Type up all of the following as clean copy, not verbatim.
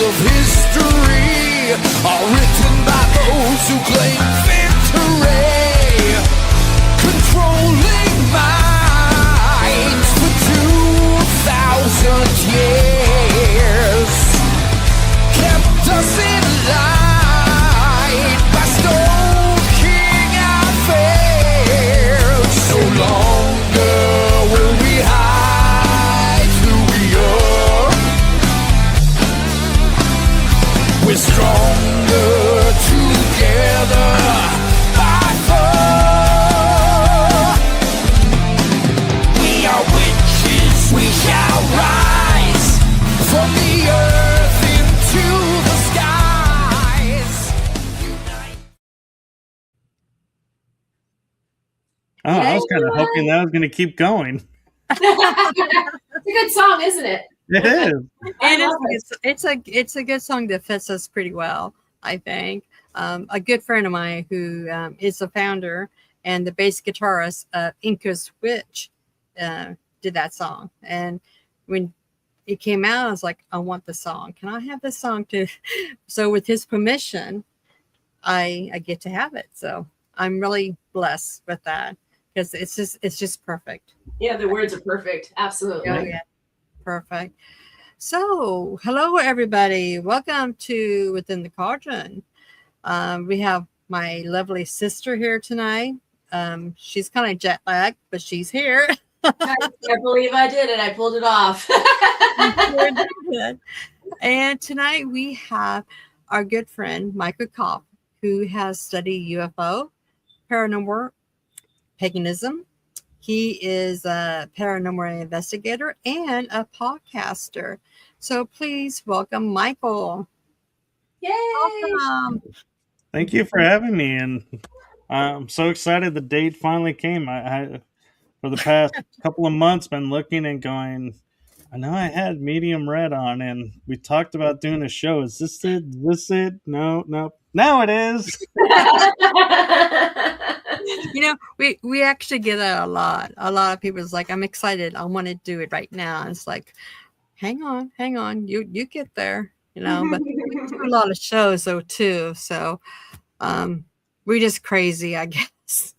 of history are written by those who claim victory, controlling minds for 2,000 years, kept us in line by stoking our fears. No longer will we hide who we are. We're stronger together by far. We are witches, we shall rise from the earth into the skies. Unite. Oh, I was kind of hoping that was going to keep going. It's a good song, isn't it? It is. It's a good song that fits us pretty well, I think. A good friend of mine who is the founder and the bass guitarist of Inca's Witch did that song. And when it came out, I was like, I want the song. Can I have this song too? So with his permission, I get to have it. So I'm really blessed with that because it's just perfect. Yeah, the words are perfect. Absolutely. Oh, yeah. Perfect. So, hello, everybody. Welcome to Within the Cauldron. We have my lovely sister here tonight. She's kind of jet lagged, but she's here. I believe I did it. I pulled it off. And tonight we have our good friend, Michael Kopf, who has studied UFO, paranormal, paganism. He is a paranormal investigator and a podcaster. So please welcome Michael. Yay! Welcome. Thank you for having me, and I'm so excited the date finally came. I for the past couple of months been looking and going, I know I had Medium Red on, and we talked about doing a show. Is this it? Is this it? No. Now it is. You know, we actually get that a lot. A lot of people is like, I'm excited. I want to do it right now. And it's like, hang on. You get there, you know, but we do a lot of shows though too. So we're just crazy, I guess.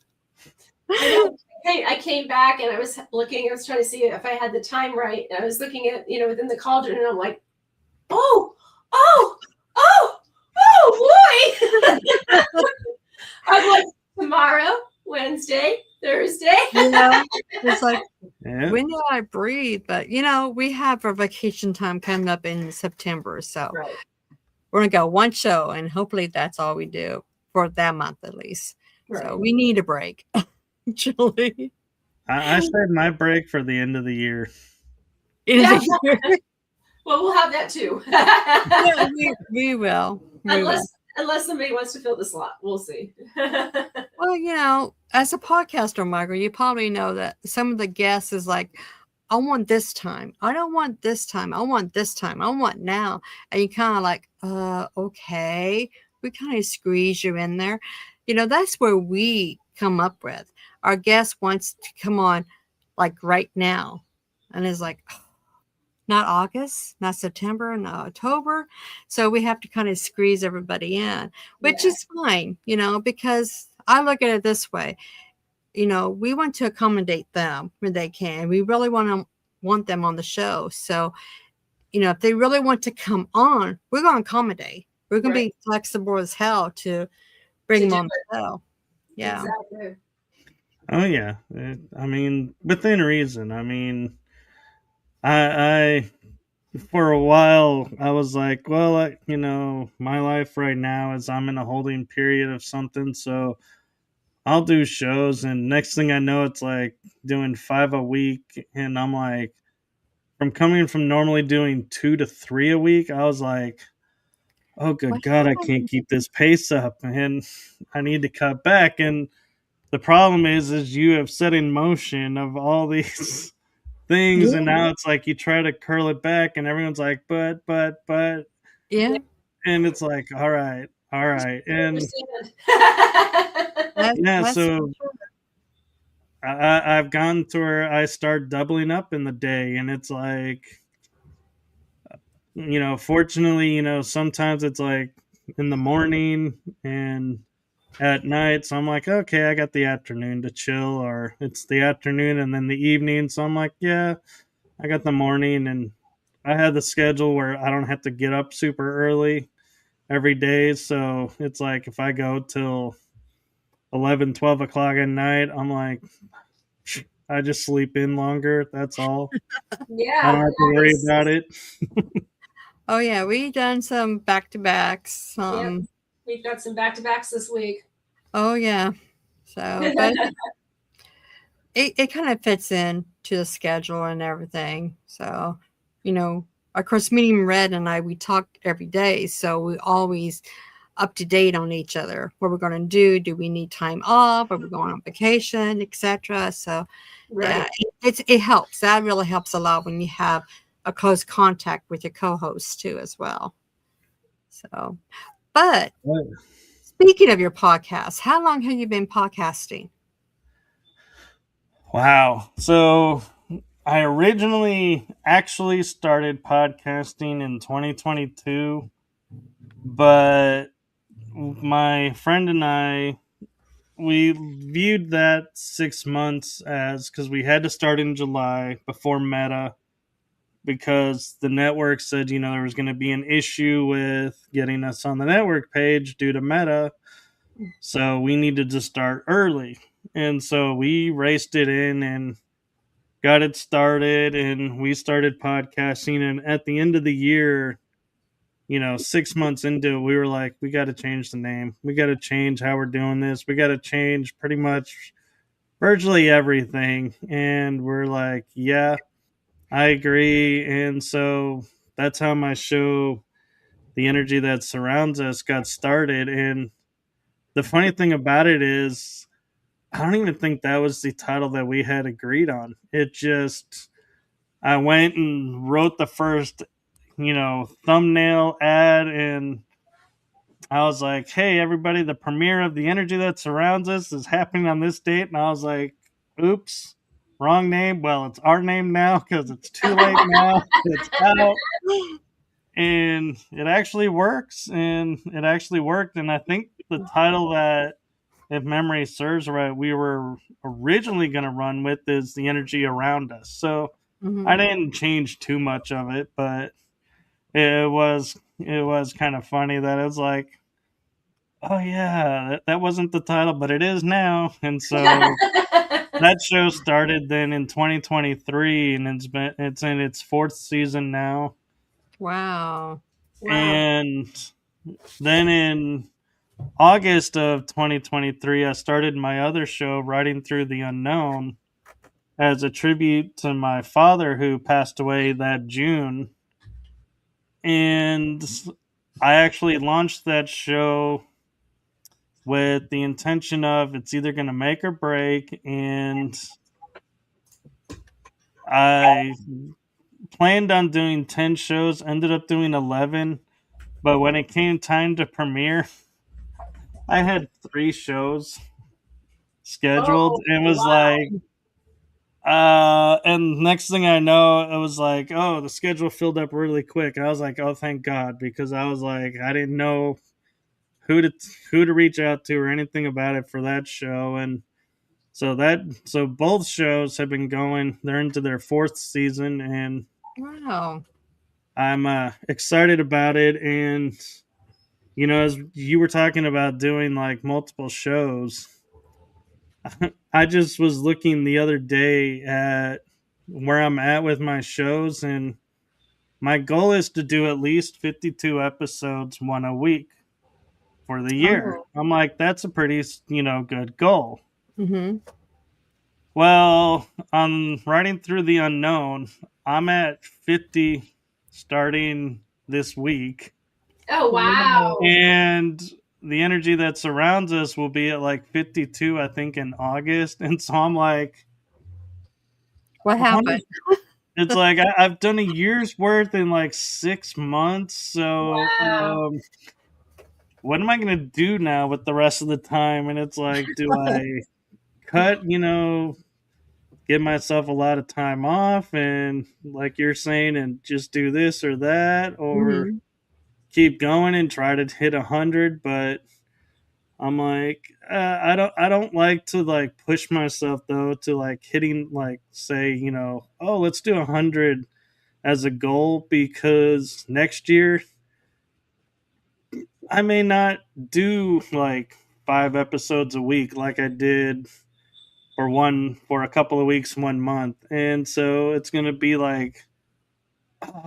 I came back and I was looking, I was trying to see if I had the time right. And I was looking at, Within the Cauldron, and I'm like, oh boy. I'm like, tomorrow, Wednesday, Thursday. You know, it's like, Yeah. when do I breathe? But, we have our vacation time coming up in September. So Right. we're going to go one show, and hopefully that's all we do for that month at least. Right. So we need a break, actually. I saved my break for the end of the year. Yeah, Well, we'll have that too. we will. Unless somebody wants to fill the slot. We'll see. Well, as a podcaster, Michael, you probably know that some of the guests is like, I want this time. I don't want this time. I want this time. I want now. And you kind of like, okay. We kind of squeeze you in there. That's where we come up with. Our guest wants to come on like right now. And it's like, not August, not September, not October. So we have to kind of squeeze everybody in, which is fine, because I look at it this way. We want to accommodate them when they can. We really want them on the show. So, if they really want to come on, we're going to accommodate. We're going to be flexible as hell to bring them on the show. Yeah. Exactly. Oh yeah. I mean, within reason. I mean, I for a while I was like, well, my life right now is I'm in a holding period of something, so I'll do shows, and next thing I know, it's like doing 5 a week, and I'm like, from coming from normally doing 2 to 3 a week, I was like, oh good God, I can't keep this pace up, and I need to cut back. And the problem is you have set in motion of all these things, and now it's like you try to curl it back, and everyone's like, but Yeah. and it's like, all right, and That's so I've gone to where I start doubling up in the day, and it's like fortunately, sometimes it's like in the morning and at night. So I'm like, okay, I got the afternoon to chill, or it's the afternoon and then the evening. So I'm like, yeah, I got the morning, and I had the schedule where I don't have to get up super early every day. So it's like if I go till 11, 12 o'clock at night, I'm like, I just sleep in longer. That's all. I don't Yeah, have to worry nice. about it. Oh yeah, we done some back to backs. Yep. We've got some back to backs this week. Oh yeah. So, but it kind of fits in to the schedule and everything. So, of course, Medium Red and I, we talk every day. So we always up to date on each other. What we're going to do. Do we need time off? Are we going on vacation, etc.? So yeah, Right. it helps. That really helps a lot when you have a close contact with your co-host too as well. So, but speaking of your podcast, how long have you been podcasting? Wow. So I originally actually started podcasting in 2022, but my friend and I, we viewed that 6 months as because we had to start in July before Meta, because the network said, there was going to be an issue with getting us on the network page due to Meta. So we needed to start early. And so we raced it in and got it started, and we started podcasting. And at the end of the year, 6 months into it, we were like, we got to change the name. We got to change how we're doing this. We got to change pretty much virtually everything. And we're like, yeah, I agree. And so that's how my show, The Energy That Surrounds Us, got started. And the funny thing about it is, I don't even think that was the title that we had agreed on. It just, I went and wrote the first, thumbnail ad, and I was like, hey, everybody, the premiere of The Energy That Surrounds Us is happening on this date. And I was like, oops, wrong name. Well, it's our name now because it's too late now. It's out. And it actually works. And it actually worked. And I think the title that, if memory serves right, we were originally going to run with is The Energy Around Us. So Mhm. I didn't change too much of it, but it was kind of funny that it was like, oh yeah, that wasn't the title, but it is now. And so that show started then in 2023, and it's in its fourth season now. Wow. Wow. And then in August of 2023, I started my other show, Riding Through the Unknown, as a tribute to my father who passed away that June. And I actually launched that show with the intention of it's either going to make or break. And I planned on doing 10 shows, ended up doing 11. But when it came time to premiere, I had 3 shows scheduled, Oh, and was wow. like, and next thing I know, it was like, oh, the schedule filled up really quick. And I was like, oh, thank God, because I was like, I didn't know who to reach out to or anything about it for that show. And so both shows have been going. They're into their fourth season, and Wow. I'm excited about it. And as you were talking about doing like multiple shows, I just was looking the other day at where I'm at with my shows, and my goal is to do at least 52 episodes, one a week for the year. Oh. I'm like, that's a pretty, good goal. Mm-hmm. Well, on Riding Through the Unknown, I'm at 50 starting this week. Oh, wow. And The Energy That Surrounds Us will be at like 52, I think, in August. And so I'm like, What I wonder. happened? It's like I've done a year's worth in like 6 months. So Wow. what am I going to do now with the rest of the time? And it's like, do I cut, give myself a lot of time off and, like you're saying, and just do this or that, or Mhm. keep going and try to hit 100. But I'm like, I don't like to like push myself though to like hitting like say oh let's do 100 as a goal, because next year I may not do like 5 episodes a week like I did for a couple of weeks 1 month, and so it's gonna be like,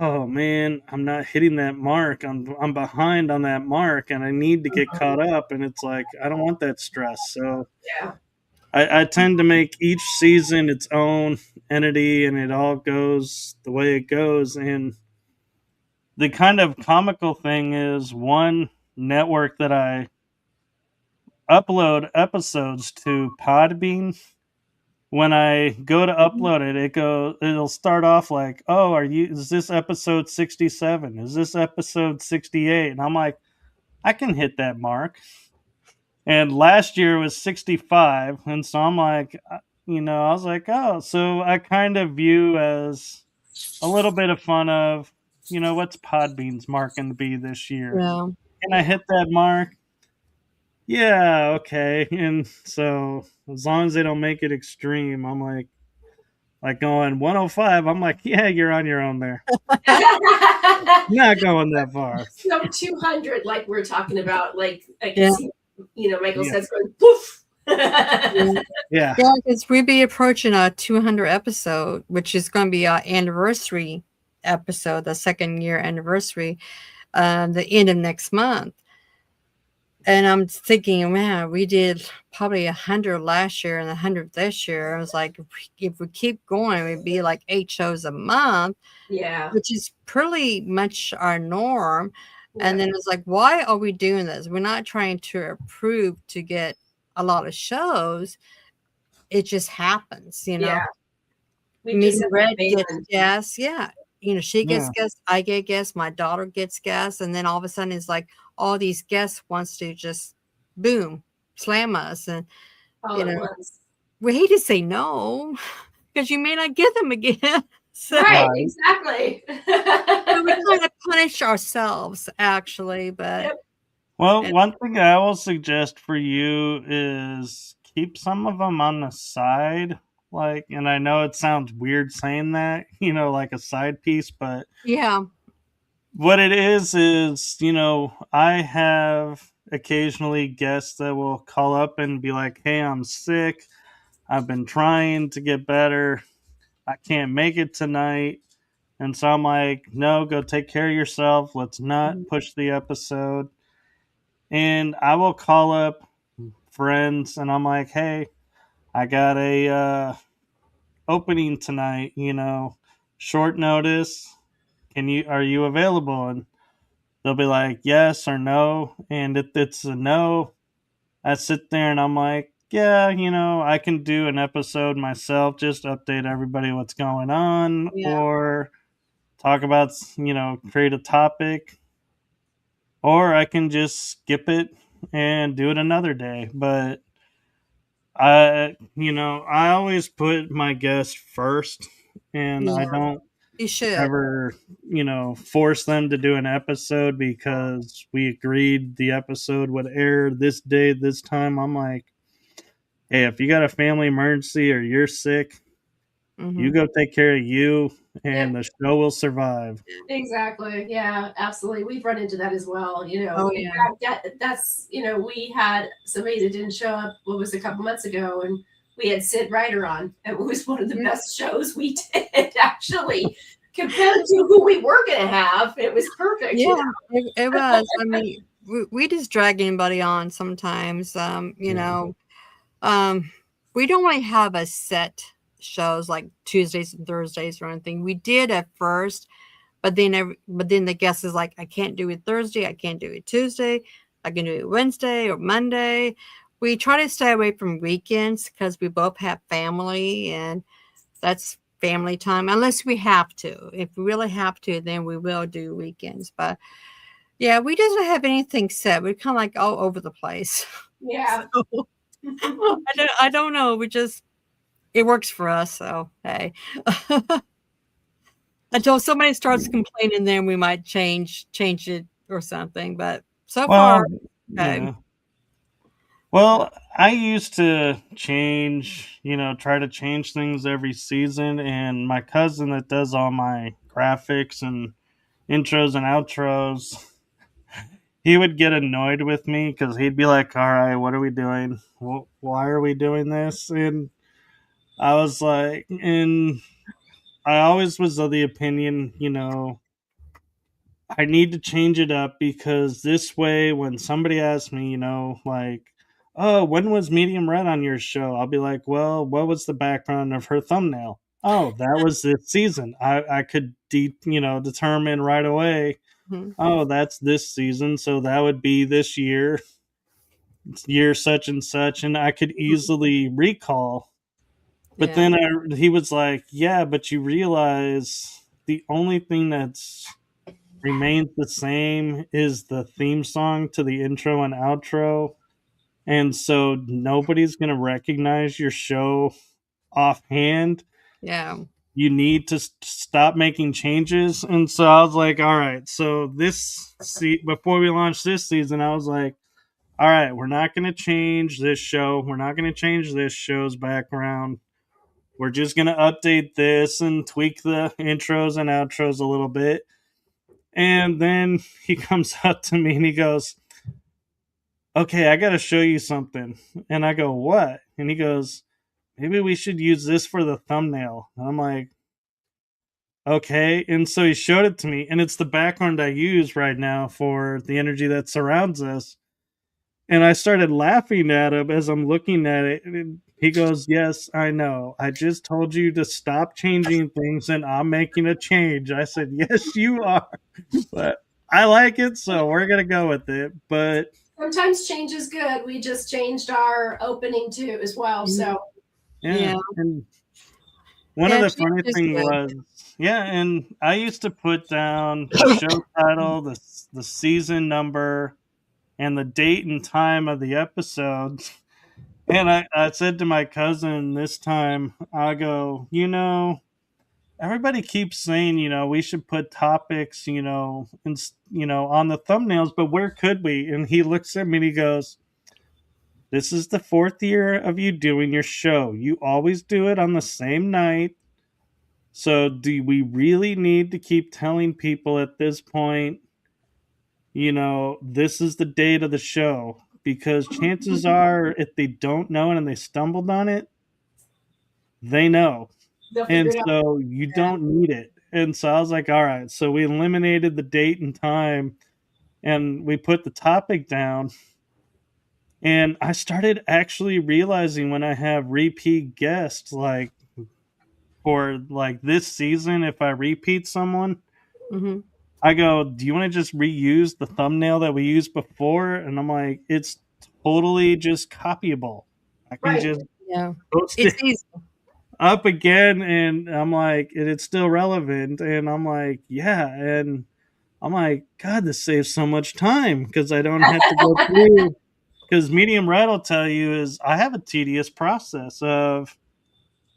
oh man, I'm not hitting that mark. I'm behind on that mark, and I need to get caught up. And it's like I don't want that stress. So Yeah. I tend to make each season its own entity, and it all goes the way it goes. And the kind of comical thing is one network that I upload episodes to, Podbean. When I go to upload it, it'll start off like, "Oh, is this episode 67? Is this episode 68?" And I'm like, "I can hit that mark." And last year was 65, and so I'm like, I was like, "Oh, so I kind of view as a little bit of fun of, what's Podbean's mark going to be this year? Yeah. Can I hit that mark? Yeah, okay." And so as long as they don't make it extreme, I'm like going 105. I'm like, yeah, you're on your own there. Not going that far. So 200, like we're talking about, like I can Yeah. see, Michael's Yeah. head's going poof. Yeah. Yeah, because we'd be approaching a 200 episode, which is going to be our anniversary episode, the 2nd-year anniversary, the end of next month. And I'm thinking, man, we did probably 100 last year and 100 this year. I was like, if we keep going, it'd be like 8 shows a month, Yeah. which is pretty much our norm. And Yeah. then it's like, why are we doing this? We're not trying to improve to get a lot of shows. It just happens, Yeah. We Me just and have Red to gets gas, yeah. She gets Yeah. gas, I get gas, my daughter gets gas, and then all of a sudden it's like all these guests wants to just boom, slam us, and all you at know, once. we hate to say no because you may not get them again. So, Right, Right. exactly. so we kind of punish ourselves actually, but Yep. Well, yeah, one thing I will suggest for you is keep some of them on the side. Like, and I know it sounds weird saying that, like a side piece, but yeah, what it is, I have occasionally guests that will call up and be like, "Hey, I'm sick. I've been trying to get better. I can't make it tonight." And so I'm like, "No, go take care of yourself. Let's not push the episode." And I will call up friends and I'm like, "Hey, I got a opening tonight, short notice. Are you available?" And they'll be like, yes or no. And if it's a no, I sit there and I'm like, yeah, I can do an episode myself, just update everybody what's going on, yeah, or talk about, create a topic, or I can just skip it and do it another day. But I always put my guest first, and I yeah. don't You should. ever, force them to do an episode because we agreed the episode would air this day, this time. I'm like, hey, if you got a family emergency or you're sick, you Hmm. go take care of you, Yep. and the show will survive. Exactly. Yeah, absolutely. We've run into that as well. Oh In yeah, fact, that's, we had somebody that didn't show up, what was a couple months ago, and we had Sid Ryder on. And it was one of the Yeah. best shows we did, actually, compared to who we were going to have. It was perfect. yeah. It was. I mean, we just drag anybody on sometimes. We don't really have a set shows like Tuesdays and Thursdays or anything. We did at first, but then the guest is like, I can't do it Thursday, I can't do it Tuesday, I can do it Wednesday or Monday. We try to stay away from weekends because we both have family and that's family time unless we have to. If we really have to, then we will do weekends. But yeah, we don't have anything set. We're kind of like all over the place. Yeah. So, I don't know. We just it works for us. So hey, until somebody starts complaining, then we might change it or something. But so far, Well, okay. yeah. Well, I used to change, try to change things every season, and my cousin that does all my graphics and intros and outros, he would get annoyed with me because he'd be like, "All right, what are we doing? Why are we doing this?" And I was like, and I always was of the opinion, I need to change it up because this way, when somebody asks me, like, "Oh, when was Medium Red on your show?" I'll be like, "Well, what was the background of her thumbnail?" "Oh, that was this season." I could determine right away. Mhm. Oh, that's this season, so that would be this year such and such, and I could easily recall. But Yeah, then he was like, "Yeah, but you realize the only thing that's remains the same is the theme song to the intro and outro. And so nobody's going to recognize your show offhand. yeah. You need to stop making changes." And so I was like, all right. So before we launched this season, I was like, all right, we're not going to change this show. We're not going to change this show's background. We're just going to update this and tweak the intros and outros a little bit. And then he comes up to me and he goes, "Okay, I got to show you something." And I go, "What?" And he goes, "Maybe we should use this for the thumbnail." And I'm like, "Okay." And so he showed it to me, and it's the background I use right now for the energy that surrounds us. And I started laughing at him as I'm looking at it. And he goes, "Yes, I know. I just told you to stop changing things, and I'm making a change." I said, "Yes, you are." But I like it, so we're gonna go with it. But Sometimes change is good. We just changed our opening too as well. So yeah, Yeah. and one of Yeah, the change funny is thing good. was, yeah, and I used to put down the show title, the season number, and the date and time of the episodes. And I said to my cousin this time, I go, everybody keeps saying, we should put topics, on the thumbnails, but where could we? And he looks at me and he goes, "This is the fourth year of you doing your show. You always do it on the same night. So do we really need to keep telling people at this point, this is the date of the show?" Because chances are, if they don't know it and they stumbled on it, they know. they'll figure And it out. so you don't need it. And so I was like, all right. So we eliminated the date and time and we put the topic down. And I started actually realizing when I have repeat guests, like for like this season, if I repeat someone, Hmm. I go, "Do you want to just reuse the thumbnail that we used before?" And I'm like, "It's totally just copyable. I can Right. just Yeah. post It's it easy. up again." And I'm like, it's still relevant. And I'm like, yeah. And I'm like, God, this saves so much time because I don't have to go through. Because Medium Red will tell you is I have a tedious process of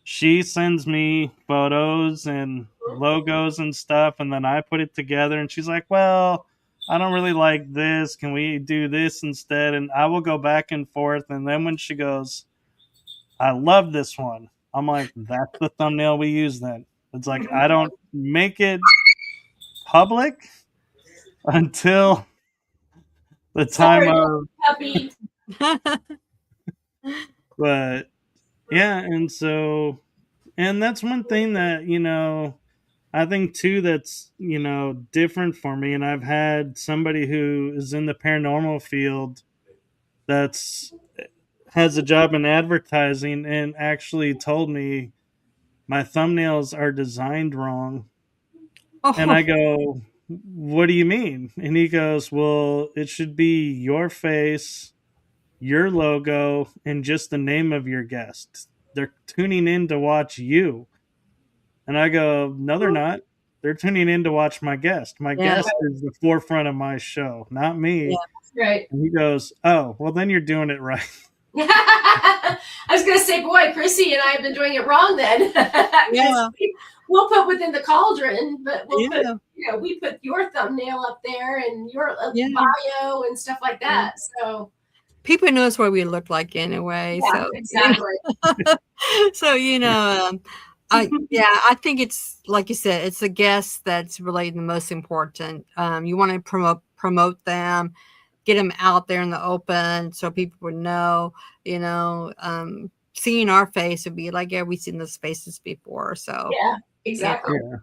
she sends me photos and logos and stuff, and then I put it together. And she's like, "Well, I don't really like this. Can we do this instead?" And I will go back and forth. And then when she goes, "I love this one," I'm like, "That's the thumbnail we use then." It's like I don't make it public until the time Sorry, of, puppy. but yeah. And so, and that's one thing that, I think too that's, different for me. And I've had somebody who is in the paranormal field that's has a job in advertising and actually told me my thumbnails are designed wrong. And Oh, I go, "What do you mean?" And he goes, "Well, it should be your face, your logo, and just the name of your guest. They're tuning in to watch you." And I go, "No, they're not. They're tuning in to watch my guest. My yeah. guest is the forefront of my show, not Yeah. me." Right. And he goes, "Oh, well, then you're doing it right." I was going to say, boy, Chrissy and I have been doing it wrong then. Yeah. We'll put within the cauldron, but we'll put, Yeah. we put your thumbnail up there and your Yeah. bio and stuff like that. So People knows what we look like anyway. yeah, So exactly. so I think it's like you said, it's the guest that's really the most important. You want to promote them, get them out there in the open so people would know. Seeing our face would be like, yeah, we've seen those faces before. So Yeah, exactly. Yeah.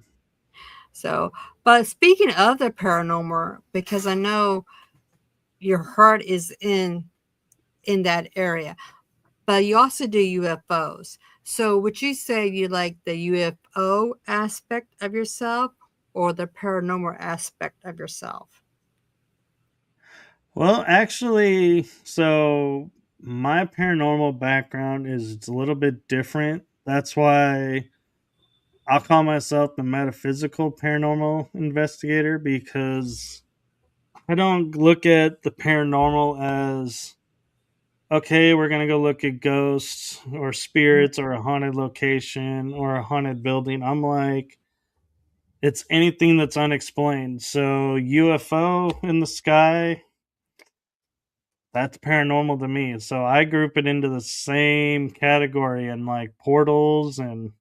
so, but speaking of the paranormal, because I know your heart is in that area, but you also do UFOs. So would you say you like the UFO aspect of yourself or the paranormal aspect of yourself? Well, actually, so my paranormal background is it's a little bit different. That's why I'll call myself the metaphysical paranormal investigator because I don't look at the paranormal as okay, we're going to go look at ghosts or spirits or a haunted location or a haunted building. I'm like, it's anything that's unexplained. So, UFO in the sky, that's paranormal to me. So, I group it into the same category and like portals and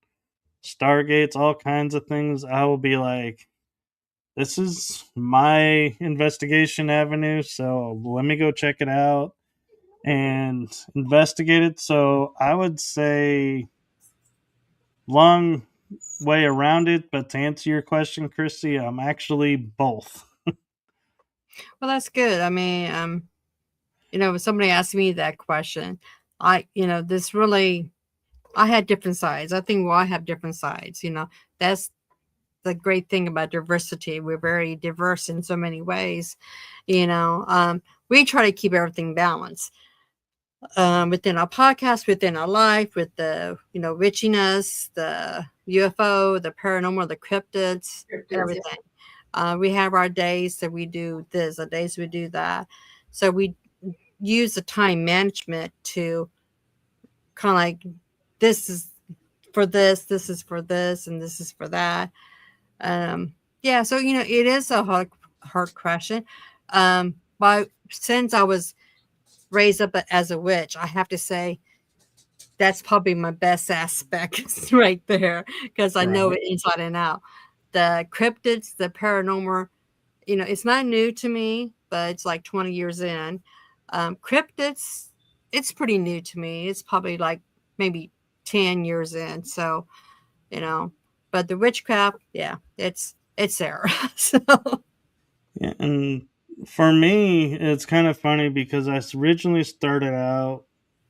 stargates, all kinds of things. I will be like, this is my investigation avenue. So, let me go check it out and investigate it. So I would say long way around it, but to answer your question, Chrissy, I'm actually both. Well, that's good. I mean, when somebody asked me that question, this really, I had different sides. I think we all have different sides. That's the great thing about diversity. We're very diverse in so many ways. We try to keep everything balanced within our podcast, within our life, with the witchiness, the UFO, the paranormal, the cryptids, everything. We have our days that we do this, the days we do that. So we use the time management to kind of like, this is for this is for this, and this is for that. Yeah, so it is a hard question. But since I was raised up as a witch, I have to say that's probably my best aspect right there because I know it inside and out. The cryptids, the paranormal, it's not new to me, but it's like 20 years in. Cryptids, it's pretty new to me. It's probably like maybe 10 years in. So, but the witchcraft, yeah, it's there. So, Yeah, and for me, it's kind of funny because I originally started out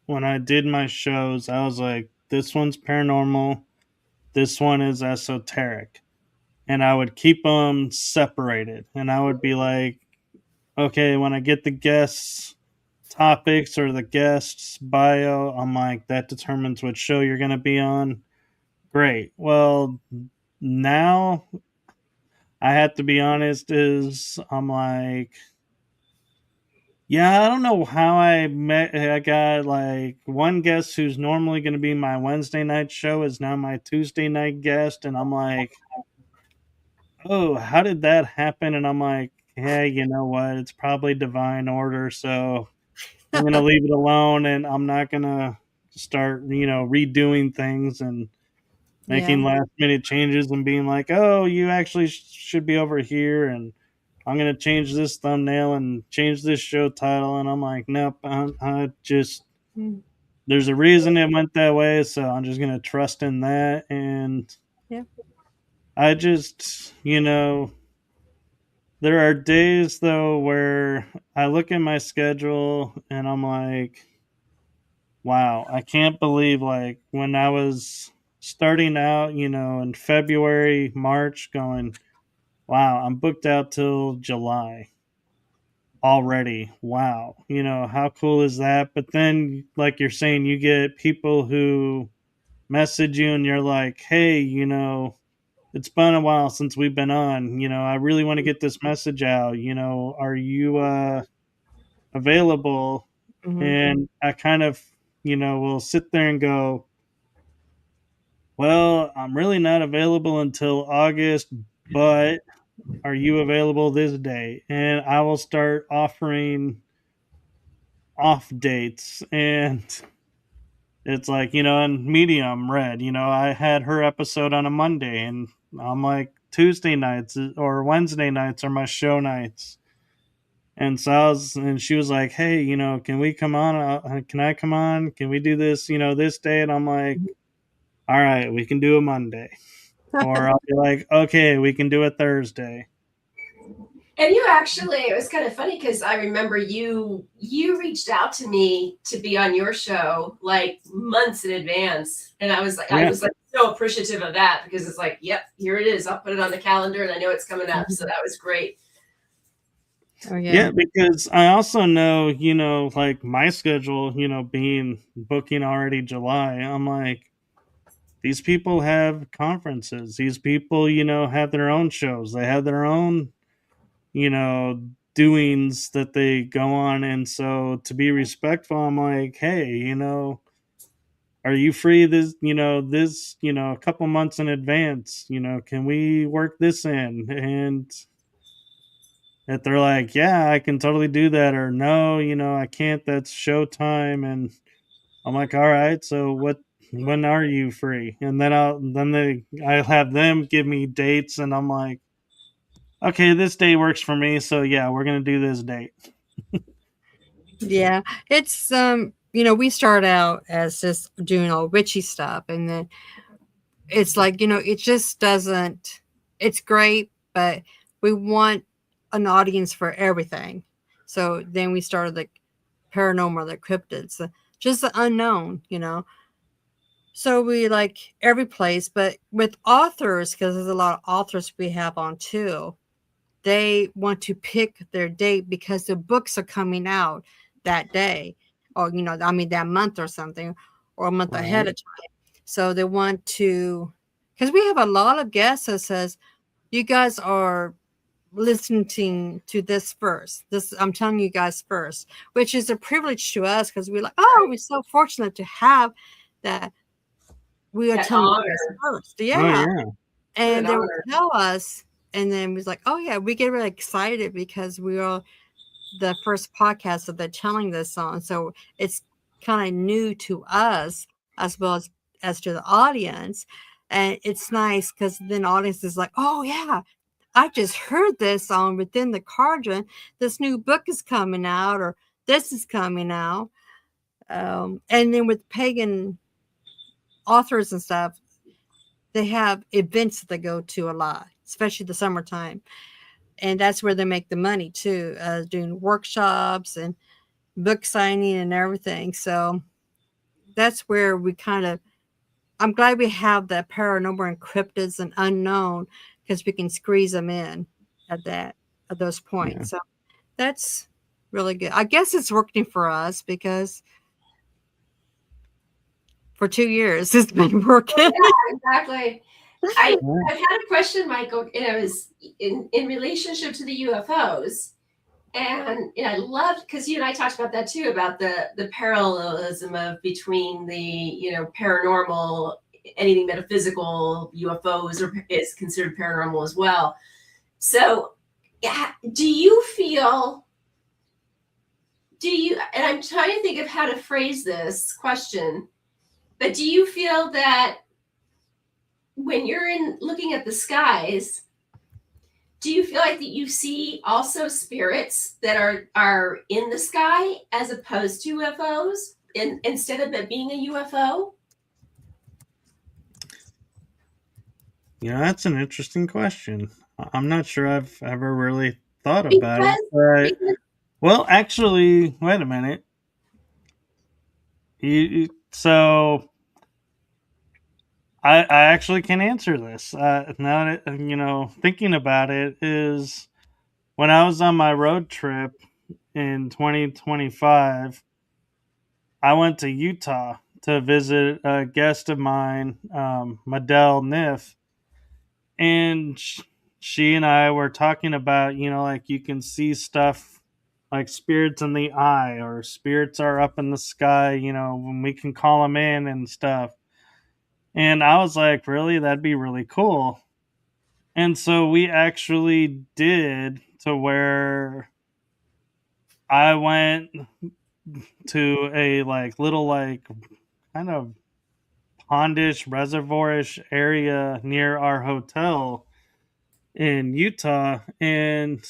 when I did my shows, I was like, this one's paranormal, this one is esoteric. And I would keep them separated. And I would be like, okay, when I get the guests' topics or the guest's bio, I'm like, that determines what show you're going to be on. Great. Well, now I have to be honest, is I'm like, yeah, I don't know how I met. I got like one guest who's normally going to be my Wednesday night show is now my Tuesday night guest. And I'm like, oh, how did that happen? And I'm like, hey, you know what? It's probably divine order. So I'm going to leave it alone and I'm not going to start, redoing things and making yeah. last minute changes and being like, oh, you actually should be over here. And I'm going to change this thumbnail and change this show title. And I'm like, nope, I just, Mm, there's a reason it went that way. So I'm just going to trust in that. And yeah. I just, there are days though where I look at my schedule and I'm like, wow, I can't believe like when I was starting out, in February, March, going, wow, I'm booked out till July already. Wow. How cool is that? But then, like you're saying, you get people who message you and you're like, hey, it's been a while since we've been on. I really want to get this message out. Are you available? And I kind of, will sit there and go, well, I'm really not available until August, but are you available this day? And I will start offering off dates. And it's like, and Medium Red, I had her episode on a Monday, and I'm like, Tuesday nights or Wednesday nights are my show nights. And so and she was like, hey, can we come on? Can I come on? Can we do this, this day? And I'm like, all right, we can do a Monday. Or I'll be like, okay, we can do a Thursday. And you actually, it was kind of funny because I remember you reached out to me to be on your show like months in advance. And I was like, so appreciative of that because it's like, yep, here it is. I'll put it on the calendar and I know it's coming up. So that was great. Oh, Yeah, because I also know, like my schedule, being booking already July, I'm like, these people have conferences. These people, have their own shows. They have their own, doings that they go on. And so to be respectful, I'm like, hey, are you free a couple months in advance? Can we work this in? And that they're like, yeah, I can totally do that, or no, I can't, that's showtime. And I'm like, all right, so when are you free? And then I'll have them give me dates, and I'm like, okay, this day works for me, so yeah, we're gonna do this date. Yeah, it's we start out as just doing all witchy stuff, and then it's like it just doesn't. It's great, but we want an audience for everything. So then we started the paranormal, the cryptids, just the unknown. So we like every place, but with authors, because there's a lot of authors we have on too, they want to pick their date because the books are coming out that day, or that month or something, or a month ahead of time. So they want to, because we have a lot of guests that says, you guys are listening to this first. This I'm telling you guys first, which is a privilege to us because we're like, oh, we're so fortunate to have that. We are That telling you honor. guys first. Oh Yeah. yeah. And they would honor. tell us, and then we was like, oh yeah, we get really excited because we are the first podcast that they're telling this on. So it's kind of new to us as well as to the audience. And it's nice because then the audience is like, oh yeah, I just heard this on Within the Cauldron. This new book is coming out, or this is coming out. And then with pagan authors and stuff, they have events that they go to a lot, especially the summertime. And that's where they make the money too, doing workshops and book signing and everything. So that's where we I'm glad we have the paranormal and cryptids and unknown because we can squeeze them in at those points. Yeah. So that's really good. I guess it's working for us because for 2 years it's been working. Yeah, exactly. I've had a question, Michael, and it was in relationship to the UFOs. And I loved because you and I talked about that too, about the parallelism of between the paranormal, anything metaphysical, UFOs is considered paranormal as well. So, do you feel? And I'm trying to think of how to phrase this question, but do you feel that when you're looking at the skies, do you feel like that you see also spirits that are in the sky as opposed to UFOs instead of it being a UFO? That's an interesting question. I'm not sure I've ever really thought about it. But, well, actually, wait a minute. So I actually can answer this. Now that, thinking about it, is when I was on my road trip in 2025, I went to Utah to visit a guest of mine, Madelle Niff, and she and I were talking about, like you can see stuff like spirits in the eye, or spirits are up in the sky, when we can call them in and stuff. And I was like, really? That'd be really cool. And so we actually did, to where I went to a like little like kind of pondish reservoirish area near our hotel in Utah, and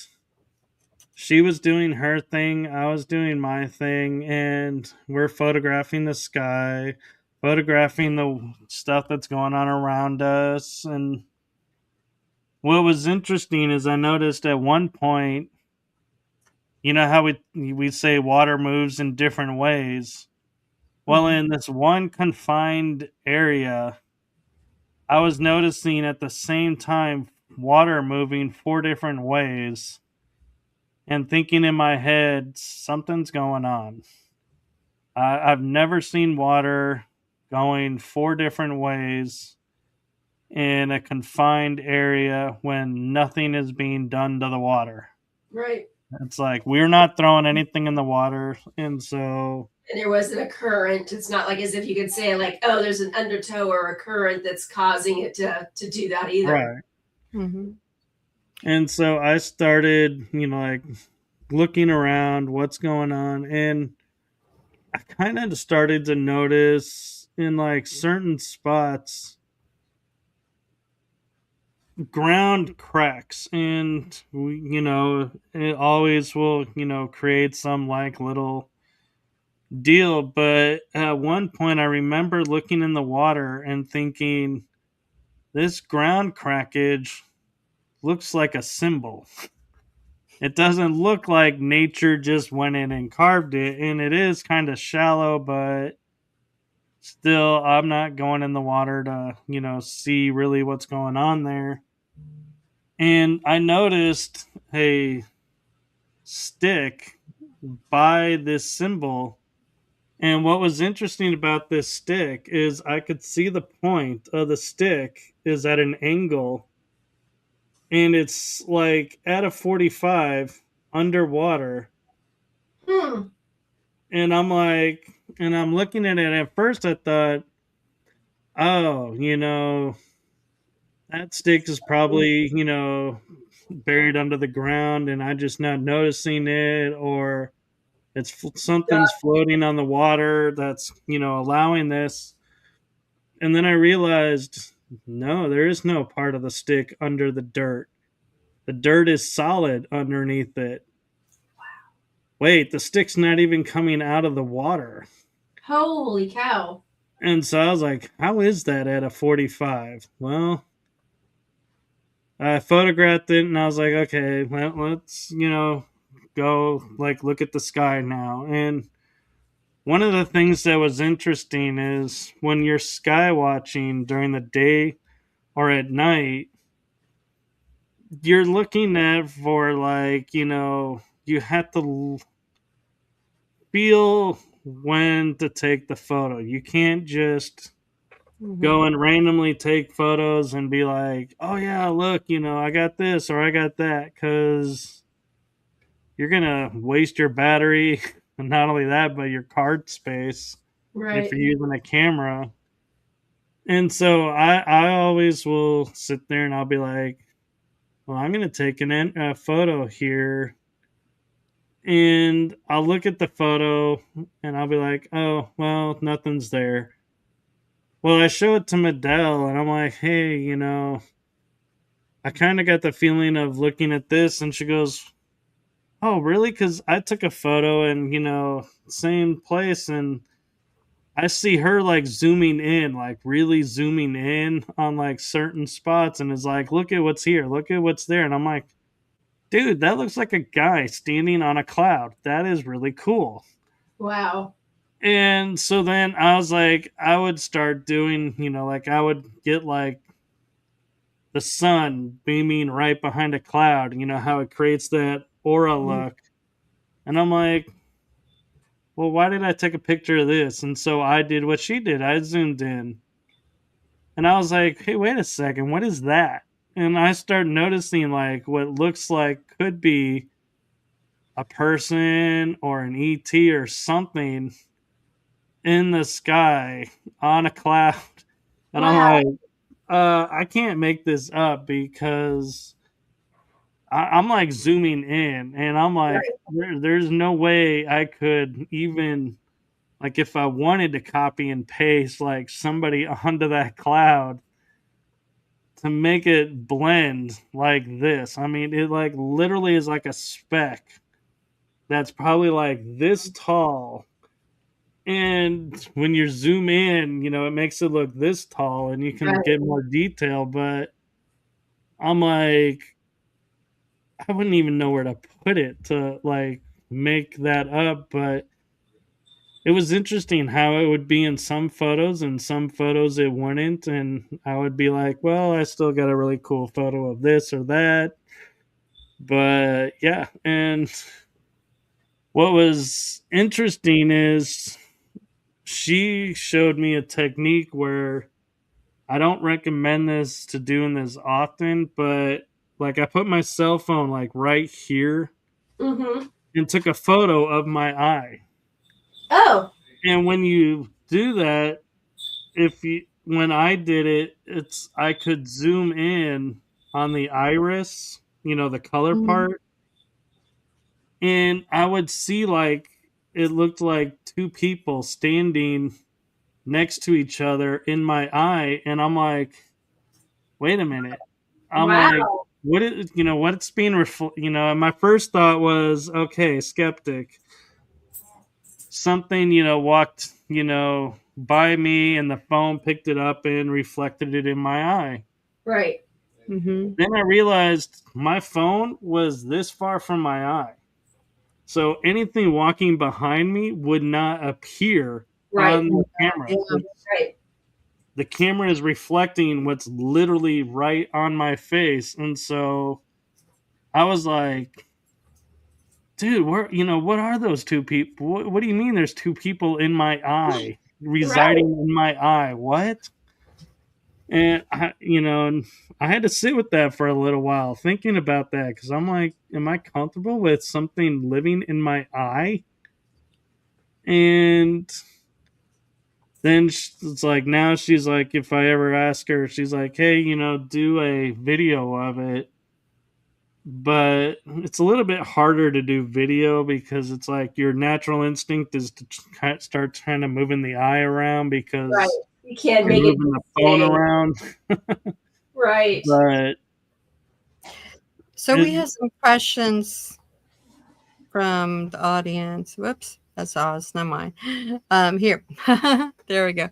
she was doing her thing, I was doing my thing, and we're photographing the sky, photographing the stuff that's going on around us. And what was interesting is I noticed at one point, you know how we say water moves in different ways. Well, in this one confined area, I was noticing at the same time water moving 4 different ways, and thinking in my head, something's going on. I've never seen water going 4 different ways in a confined area when nothing is being done to the water. Right. It's like we're not throwing anything in the water, and so And there wasn't a current. It's not like as if you could say like, oh, there's an undertow or a current that's causing it to do that either. right. Mm-hmm. And so I started, like looking around, what's going on, and I kind of started to notice in like certain spots ground cracks, and it always will create some like little deal. But at one point I remember looking in the water and thinking, this ground crackage looks like a symbol. It doesn't look like nature just went in and carved it, and it is kind of shallow, but still I'm not going in the water to see really what's going on there. And I noticed a stick by this symbol. And what was interesting about this stick is I could see the point of the stick is at an angle, and it's like at a 45 underwater. Hmm. And I'm like, and I'm looking at it. At first I thought, oh, that stick is probably, buried under the ground and I just not noticing it, or something's floating on the water that's, allowing this. And then I realized, no, there is no part of the stick under the dirt. The dirt is solid underneath it. Wait, the stick's not even coming out of the water. Holy cow. And so I was like, how is that at a 45? Well, I photographed it and I was like, okay, let's, go like look at the sky now. And one of the things that was interesting is when you're sky watching during the day or at night, you're looking at for like, you have to feel when to take the photo. You can't just go and randomly take photos and be like, oh yeah, look, I got this or I got that, because you're gonna waste your battery and not only that, but your card space Right. if you're using a camera. And so I always will sit there and I'll be like, well, I'm gonna take a photo here, and I'll look at the photo and I'll be like, oh well, nothing's there. Well, I show it to Medell and I'm like, hey, I kind of got the feeling of looking at this. And she goes, oh, really? Because I took a photo and, same place. And I see her like zooming in, like really zooming in on like certain spots. And is like, look at what's here. Look at what's there. And I'm like, dude, that looks like a guy standing on a cloud. That is really cool. Wow. And so then I was like, I would start doing, like I would get like the sun beaming right behind a cloud, how it creates that aura look. And I'm like, well, why did I take a picture of this? And so I did what she did. I zoomed in. And I was like, hey, wait a second, what is that? And I start noticing like what looks like could be a person or an ET or something in the sky on a cloud. And I'm Wow. like, I can't make this up because I'm like zooming in and I'm like, Right. there's no way I could even, like, if I wanted to copy and paste like somebody onto that cloud to make it blend like this. I mean, it like literally is like a speck that's probably like this tall. And when you zoom in, it makes it look this tall and you can Right. get more detail. But I'm like, I wouldn't even know where to put it to like make that up. But it was interesting how it would be in some photos and some photos it wouldn't. And I would be like, well, I still got a really cool photo of this or that. But yeah. And what was interesting is she showed me a technique where I don't recommend this to doing this often, but like I put my cell phone like right here Mm-hmm. and took a photo of my eye. Oh. And when you do that, if you when I did it, I could zoom in on the iris, the color Mhm. part, and I would see like it looked like two people standing next to each other in my eye, and I'm like, wait a minute. I'm like, Wow. what's being and my first thought was, okay, skeptic. Something, walked, by me and the phone picked it up and reflected it in my eye. Right. Mhm. Then I realized my phone was this far from my eye. So anything walking behind me would not appear Right. on the camera. Yeah. Right. The camera is reflecting what's literally right on my face. And so I was like, dude, what are those two people? What do you mean there's two people in my eye, Right. residing in my eye? What? And and I had to sit with that for a little while, thinking about that because I'm like, am I comfortable with something living in my eye? And then it's like now she's like, if I ever ask her, she's like, hey, do a video of it. But it's a little bit harder to do video because it's like your natural instinct is to start trying to moving the eye around Right. because You can't you're make it moving the phone stay. around. Right. But So it, we have some questions from the audience. Whoops, that's ours, not mine. Here, there we go.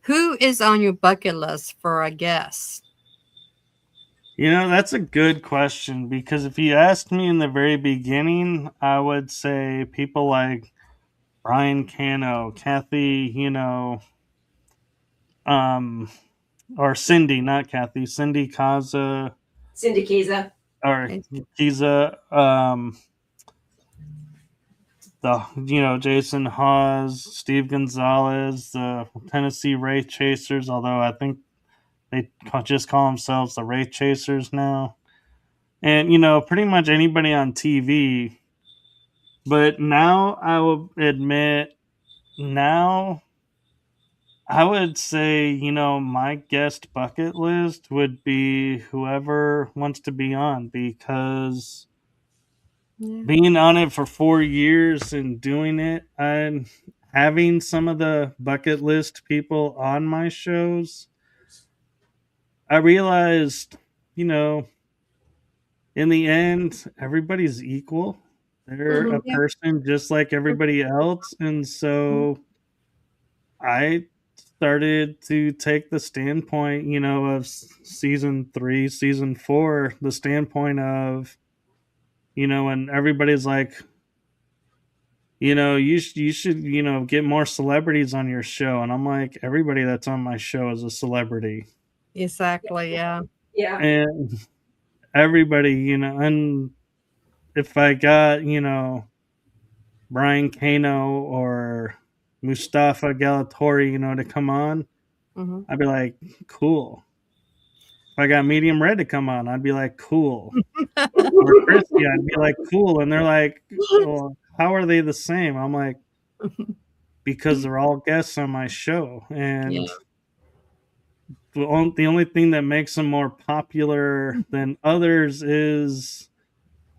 Who is on your bucket list for a guest? that's a good question because if you asked me in the very beginning, I would say people like Brian Cano, Kathy, um, or Cindy, not Kathy, Cindy Kaza, Syndicaza. or Okay. Kiza, Jason Hawes, Steve Gonzalez, the Tennessee Wraith Chasers, although I think they just call themselves the Wraith Chasers now. And, pretty much anybody on TV. But now I will admit, now I would say, my guest bucket list would be whoever wants to be on because Yeah. being on it for 4 years and doing it, and having some of the bucket list people on my shows, I realized, in the end, everybody's equal. They're Mm-hmm. a person just like everybody else. And so I started to take the standpoint, of season 3, season 4, the standpoint of, when everybody's like, you should, get more celebrities on your show. And I'm like, everybody that's on my show is a celebrity. Exactly. Yeah. Yeah. And everybody, and if I got, Brian Kano or Mustafa Galatori, to come on, Hmm. I'd be like, cool. if I got medium red to come on, I'd be like, cool. Or crispy, I'd be like, cool. And they're like, well, how are they the same? I'm like, because they're all guests on my show. Yeah. And the only thing that makes them more popular than others is,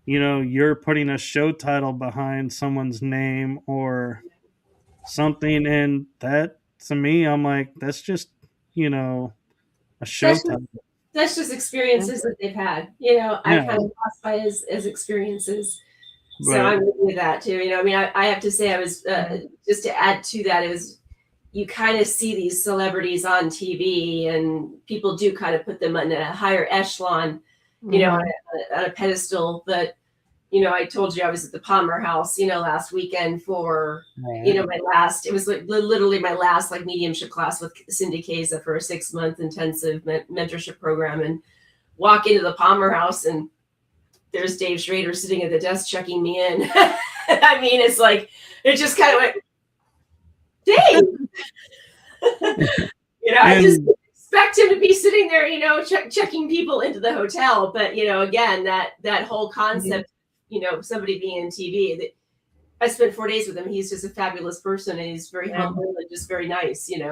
you're putting a show title behind someone's name or something. And that, to me, I'm like, that's just, a show That's just, title. that's just experiences that they've had. I Yeah. kind of classify as experiences. So But I'm with that too. I have to say, I was just to add to that, it was you kind of see these celebrities on TV, and people do kind of put them on a higher echelon, on a pedestal. But I told you I was at the Palmer House, last weekend for my last. It was like literally my last like mediumship class with Cindy Keza for a 6-month intensive mentorship program, and walk into the Palmer House and there's Dave Schrader sitting at the desk checking me in. I mean, it's like, it just kind of went, Dave. I just expect him to be sitting there, checking people into the hotel. But, again, that whole concept, somebody being in TV, that I spent 4 days with him. He's just a fabulous person, and he's very humble and just very nice, Yeah,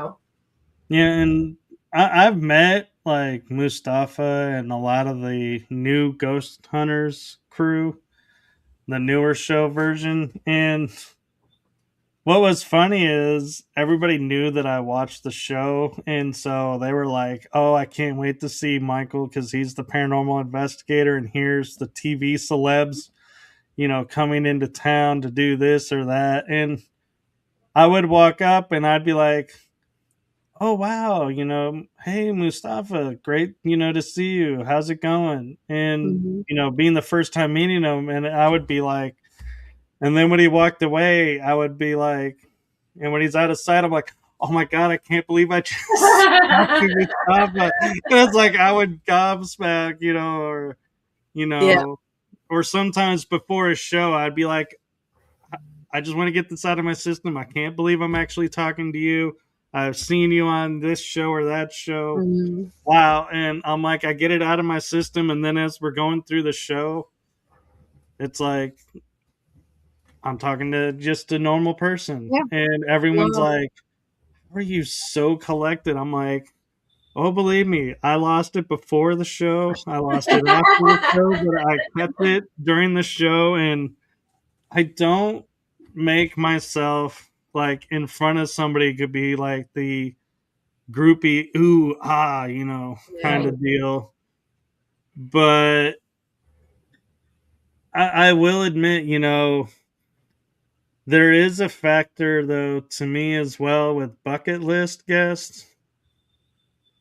and I've met like Mustafa and a lot of the new Ghost Hunters crew, the newer show version. And what was funny is everybody knew that I watched the show. And so they were like, oh, I can't wait to see Michael because he's the paranormal investigator. And here's the TV celebs, coming into town to do this or that. And I would walk up and I'd be like, oh wow, hey Mustafa, great, to see you. How's it going? And being the first time meeting him, and I would be like, and then when he walked away, I would be like, and when he's out of sight, I'm like, oh my god, I can't believe I just talked to Mustafa. And it's like I would gobsmack, or sometimes before a show, I'd be like, I just want to get this out of my system. I can't believe I'm actually talking to you. I've seen you on this show or that show. Wow. And I'm like, I get it out of my system. And then as we're going through the show, it's like, I'm talking to just a normal person. Yeah. And everyone's like, are you so collected? I'm like, oh, believe me, I lost it before the show. I lost it after the show, but I kept it during the show. And I don't make myself like in front of somebody could be like the groupie kind of deal. But I will admit, there is a factor though to me as well with bucket list guests.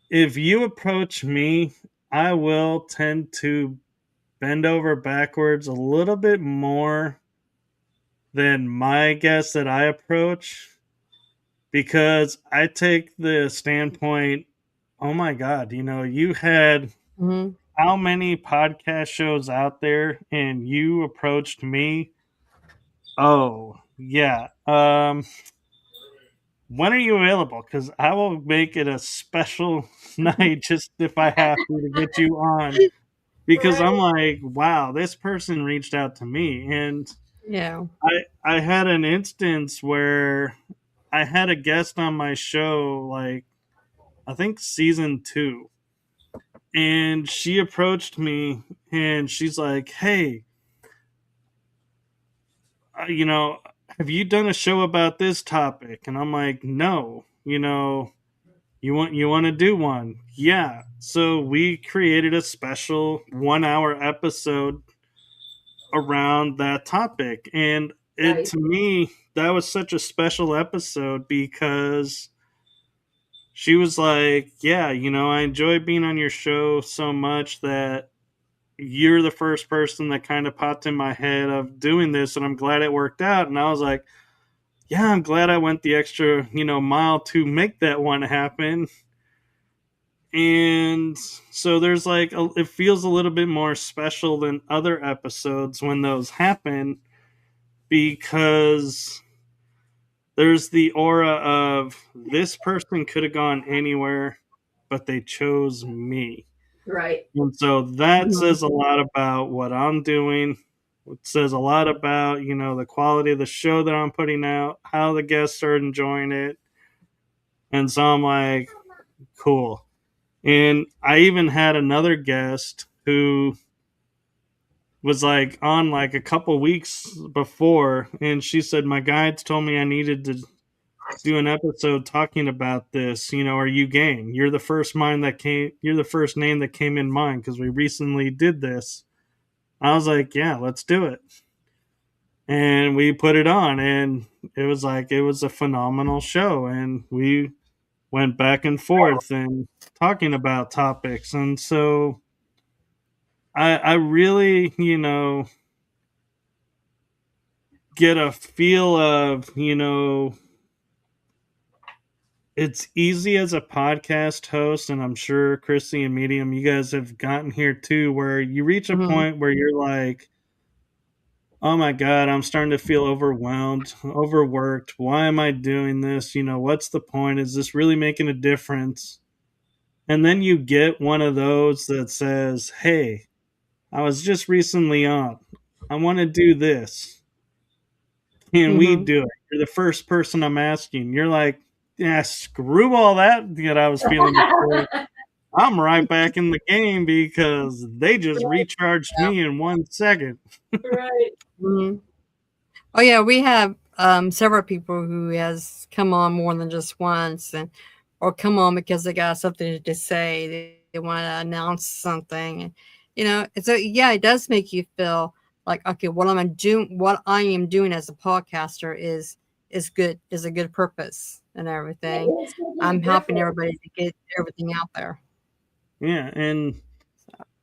If you approach me, I will tend to bend over backwards a little bit more than my guests that I approach, because I take the standpoint, oh my God, you had how many podcast shows out there and you approached me? Oh, yeah. When are you available? Because I will make it a special night just if I have to get you on. Because I'm like, wow, this person reached out to me. And I had an instance where I had a guest on my show, like, I think season 2. And she approached me and she's like, hey, have you done a show about this topic? And I'm like, no, you want to do one? Yeah. So we created a special 1-hour episode around that topic. And to me, that was such a special episode because she was like, yeah, I enjoy being on your show so much that you're the first person that kind of popped in my head of doing this, and I'm glad it worked out. And I was like, yeah, I'm glad I went the extra, mile to make that one happen. And so there's like, it feels a little bit more special than other episodes when those happen, because there's the aura of this person could have gone anywhere, but they chose me. Right. And so that Mhm. says a lot about what I'm doing. It says a lot about, the quality of the show that I'm putting out, how the guests are enjoying it. And so I'm like, cool. And I even had another guest who was like on like a couple weeks before, and she said, my guides told me I needed to do an episode talking about this. Are you game? You're the first name that came in mind because we recently did this. I was like, yeah, let's do it. And we put it on, and it was a phenomenal show. And we went back and forth and talking about topics. And so I really, get a feel of, it's easy as a podcast host, and I'm sure Chrissy and Medium, you guys have gotten here too, where you reach a Mhm. point where you're like, oh my God, I'm starting to feel overwhelmed, overworked. Why am I doing this? What's the point? Is this really making a difference? And then you get one of those that says, hey, I was just recently on. I want to do this. Can we Mhm. do it? You're the first person I'm asking. You're like, yeah, screw all that I was feeling before. I'm right back in the game because they just recharged Yeah. me in 1 second. Right. Mhm. Oh yeah, we have several people who has come on more than just once, and or come on because they got something to say. They want to announce something, and so yeah, it does make you feel like, okay, what I am doing as a podcaster is good, is a good purpose and everything. It's making a I'm helping difference. everybody to get everything out there. Yeah, and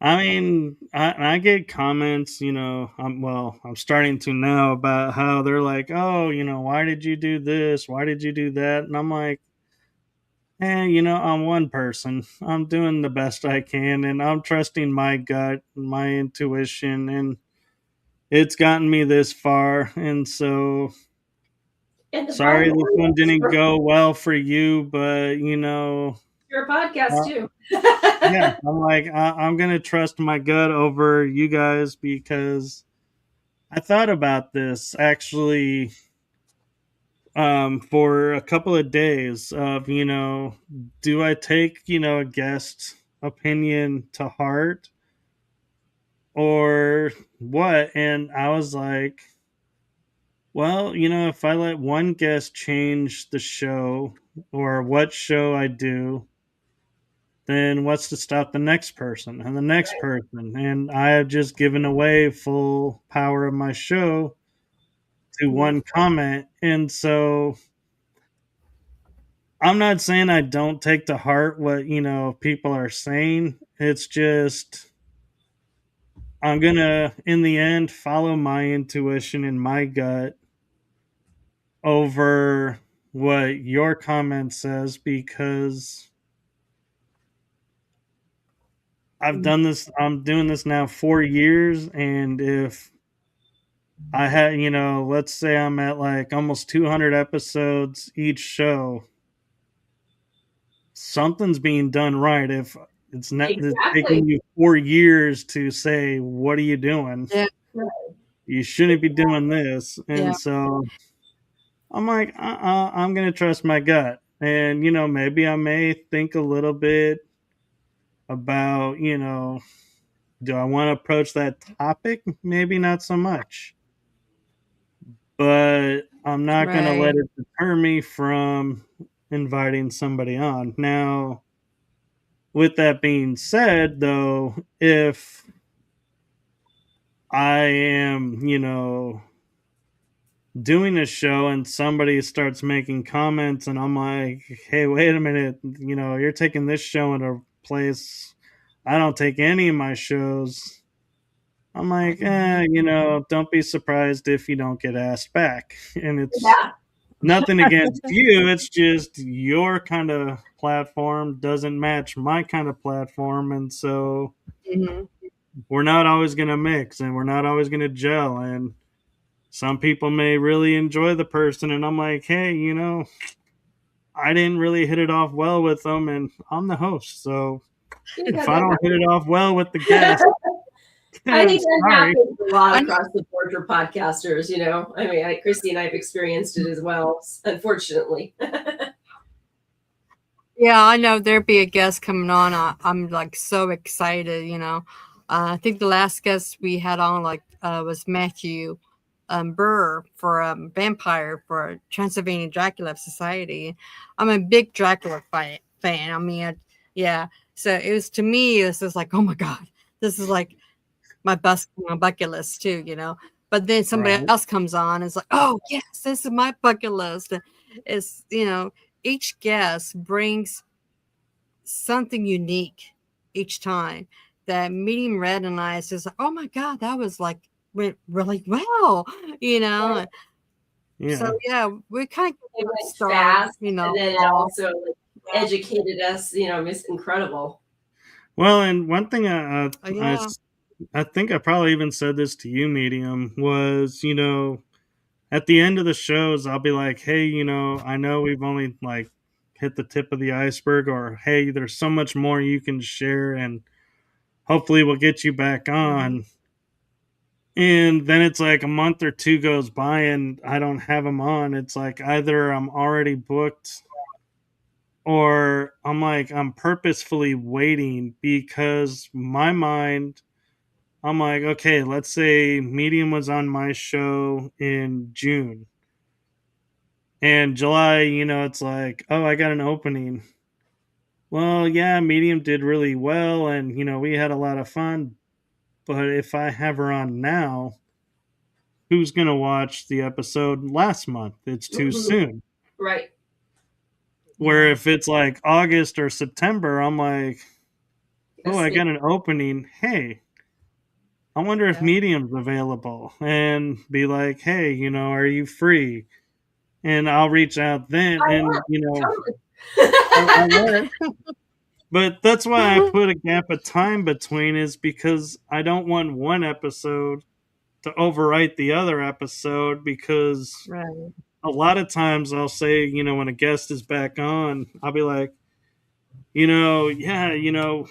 I mean, I get comments, I'm starting to now about how they're like, oh, why did you do this? Why did you do that? And I'm like, I'm one person. I'm doing the best I can, and I'm trusting my gut, my intuition, and it's gotten me this far. And so, And the sorry bottom this line one is didn't go well for you, but your podcast uh, too. yeah, I'm like, I'm gonna trust my gut over you guys because I thought about this actually for a couple of days of, do I take, a guest opinion to heart or what? And I was like, well, if I let one guest change the show or what show I do, then what's to stop the next person and the next person? And I have just given away full power of my show to Yeah. one comment. And so I'm not saying I don't take to heart what, people are saying. It's just I'm going to in the end follow my intuition and my gut over what your comment says because Mhm. I'm doing this now 4 years, and if I had, let's say I'm at like almost 200 episodes each show, something's being done right. If it's Exactly. taking you 4 years to say, what are you doing? Yeah. You shouldn't be doing this. Yeah. And so I'm like, I'm going to trust my gut. And, maybe I may think a little bit about, do I want to approach that topic? Maybe not so much. But I'm not going to let Right. it deter me from inviting somebody on. Now, with that being said, though, if I am, doing a show and somebody starts making comments and I'm like, hey, wait a minute, you're taking this show in a place I don't take any of my shows. I'm like, don't be surprised if you don't get asked back. And it's Yeah. nothing against you. It's just your kind of platform doesn't match my kind of platform. And so Mhm. we're not always going to mix and we're not always going to gel. And some people may really enjoy the person. And I'm like, hey, I didn't really hit it off well with them. And I'm the host. So If I don't hit it off well with the guest, I think that sorry. happens a lot I- across the board for podcasters. I mean, Christy and I have experienced it as well, unfortunately. Yeah, I know there'd be a guest coming on. I'm like so excited, I think the last guest we had on was Matthew Burr for Vampire for Transylvania Dracula Society. I'm a big Dracula fan. I mean, yeah. So it was, to me, it was just like, oh my God, this is like my bucket list too. But then somebody Right. else comes on and it's like, oh yes, this is my bucket list. It's, each guest brings something unique each time. That meeting Red and I is just like, oh my God, that was like went really well, Right. Yeah. So yeah, we kind It of went start, fast, and then it off. also educated us. It's incredible. Well, and one thing Yeah. I think I probably even said this to you, Medium, was, at the end of the shows, I'll be like, hey, I know we've only like hit the tip of the iceberg, or hey, there's so much more you can share, and hopefully we'll get you back on. And then it's like a month or two goes by and I don't have them on. It's like either I'm already booked or I'm purposefully waiting because my mind, I'm like, okay, let's say Medium was on my show in June. And July, it's like, oh, I got an opening. Well, yeah, Medium did really well and, we had a lot of fun. But if I have her on now, who's going to watch the episode last month? It's too soon. Right. Where if it's like August or September, I'm like, oh, I got an opening. Hey, I wonder if Yeah. Medium's available, and be like, hey, are you free? And I'll reach out then, and I would. But that's why I put a gap of time between, is because I don't want one episode to overwrite the other episode, because Right. a lot of times I'll say, when a guest is back on, I'll be like, yeah,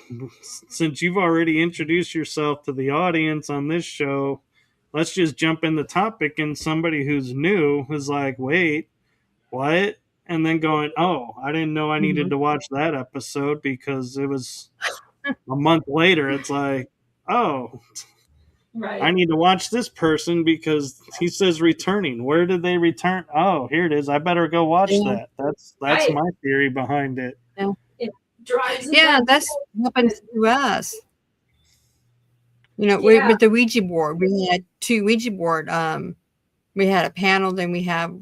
since you've already introduced yourself to the audience on this show, let's just jump in the topic. And somebody who's new is like, wait, what? And then going, oh, I didn't know I needed to watch that episode because it was a month later. It's like, oh, Right. I need to watch this person because he says returning. Where did they return? Oh, here it is. I better go watch that. That's Right. my theory behind it. Drives us Yeah, up. that's happened to us. Yeah. With the Ouija board, we had 2 Ouija board. We had a panel, then we have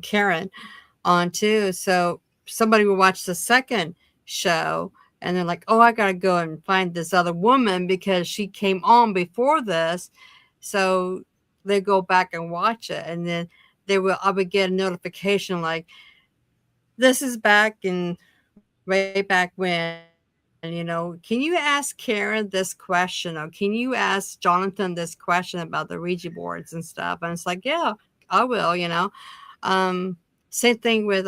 Karen on too. So somebody would watch the second show and they're like, oh, I gotta go and find this other woman because she came on before this. So they go back and watch it, and then I would get a notification like, this is back in way back when, can you ask Karen this question, or can you ask Jonathan this question about the Ouija boards and stuff? And it's like, yeah, I will. Same thing with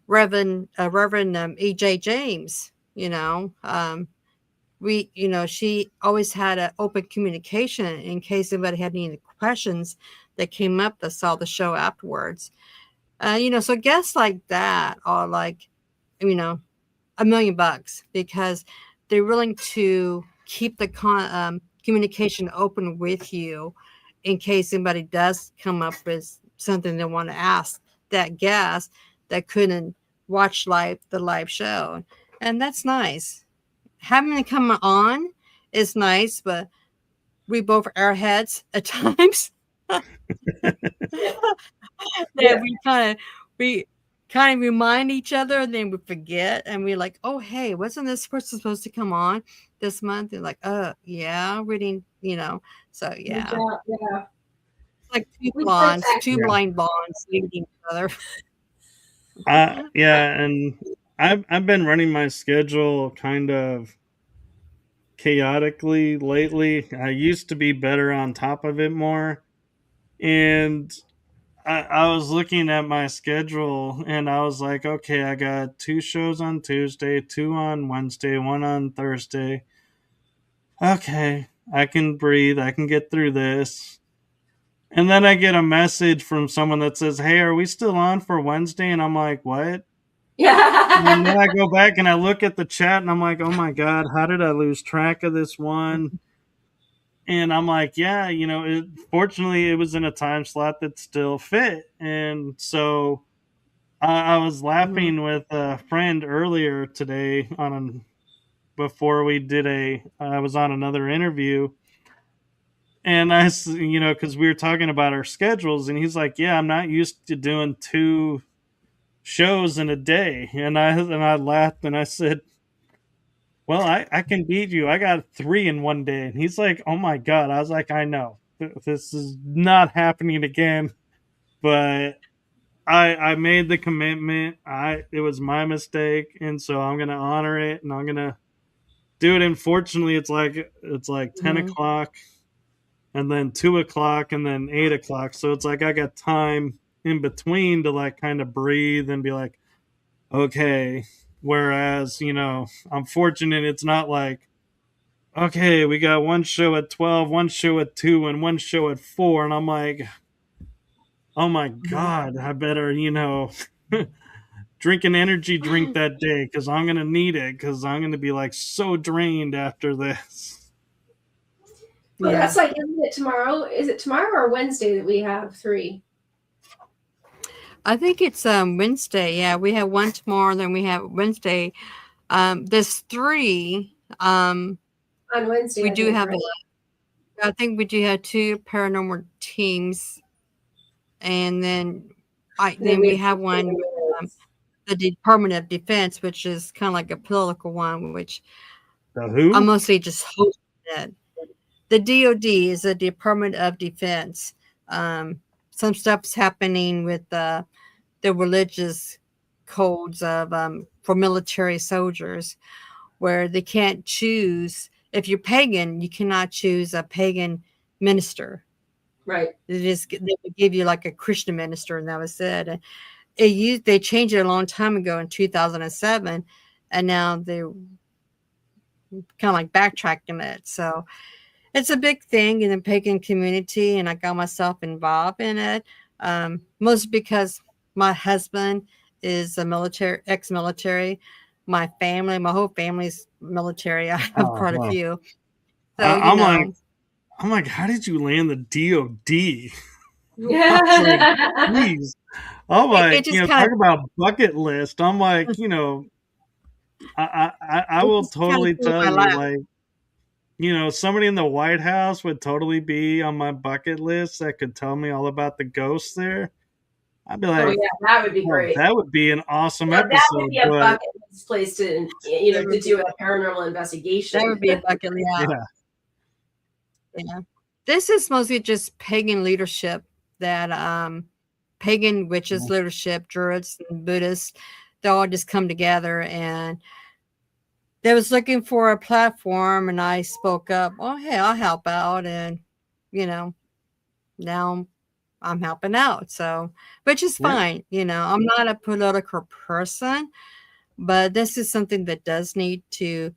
Reverend E.J. James. She always had an open communication in case anybody had any questions that came up that saw the show afterwards. So guests like that are like, $1 million because they're willing to keep the communication open with you in case anybody does come up with something they want to ask that guest that couldn't watch the live show. And that's nice. Having them come on is nice, but we both our heads at times. Yeah. We kind of remind each other, and then we forget, and we're like, oh hey, wasn't this person supposed to come on this month? They're like, yeah, we didn't, so yeah. Yeah. It's like two We blondes, contact- two Yeah. blind blondes leaving each other. Yeah, and I've been running my schedule kind of chaotically lately. I used to be better on top of it more, and I was looking at my schedule and I was like, okay, I got 2 shows on Tuesday, 2 on Wednesday, 1 on Thursday. Okay, I can breathe. I can get through this. And then I get a message from someone that says, hey, are we still on for Wednesday? And I'm like, what? And then I go back and I look at the chat and I'm like, oh my God, how did I lose track of this one? And I'm like, yeah, fortunately, it was in a time slot that still fit. And so I was laughing with a friend earlier today before we did I was on another interview. And because we were talking about our schedules, and he's like, yeah, I'm not used to doing 2 shows in a day. And I laughed and I said, well, I can beat you. I got 3 in one day. And he's like, oh my God. I was like, I know. This is not happening again. But I made the commitment. It was my mistake. And so I'm gonna honor it and I'm gonna do it. Unfortunately, it's like 10 o'clock and then 2 o'clock and then 8 o'clock. So it's like I got time in between to like kind of breathe and be like, okay. Whereas, I'm fortunate it's not like, okay, we got 1 show at 12, 1 show at 2, and 1 show at 4. And I'm like, oh my God, I better, drink an energy drink that day because I'm going to need it because I'm going to be like so drained after this. Well, that's like, isn't it tomorrow? Is it tomorrow or Wednesday that we have 3? I think it's Wednesday. Yeah, we have 1 tomorrow, then we have Wednesday. There's 3. On Wednesday. We do have I think we do have 2 paranormal teams, and then we have one the Department of Defense, which is kind of like a political one, which who? I'm mostly just hosting it. The DOD is the Department of Defense. Some stuff's happening with the religious codes of for military soldiers, where they can't choose. If you're pagan, you cannot choose a pagan minister. Right. They would give you like a Christian minister, and that was it. They changed it a long time ago in 2007, and now they're kind of like backtracking it. So it's a big thing in the pagan community, and I got myself involved in it. Mostly because my husband is a ex-military. My whole family's military. I have quite a few. So I'm like, how did you land the DOD? Yeah. Please. I'm like, talk about bucket list. I'm like, I will totally tell you, like, somebody in the White House would totally be on my bucket list that could tell me all about the ghosts there. I'd be like, oh yeah, that would be great. That would be an awesome episode. That would be a bucket list place to, to do a paranormal investigation. That would be a bucket list. Yeah. This is mostly just pagan leadership that pagan witches leadership, Druids and Buddhists, they all just come together, and they was looking for a platform, and I spoke up. Oh, hey, I'll help out, and now I'm helping out. So, which is fine. I'm not a political person, but this is something that does need to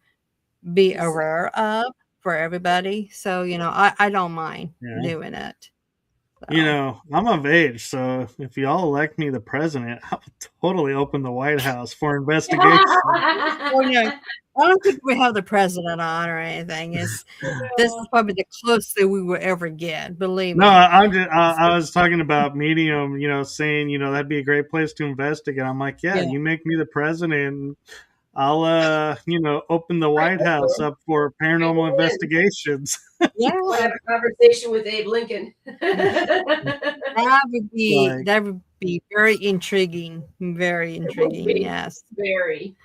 be aware of for everybody. So, I don't mind doing it. So. I'm of age, so if y'all elect me the president, I'll totally open the White House for investigation. I don't think we have the president on or anything. This is probably the closest that we will ever get. Believe me. No, I was talking about Medium. Saying that'd be a great place to investigate. I'm like, yeah. You make me the president, I'll open the White House up for paranormal investigations. Yeah, we'll have a conversation with Abe Lincoln. That would be very intriguing. Very intriguing. Yes, very.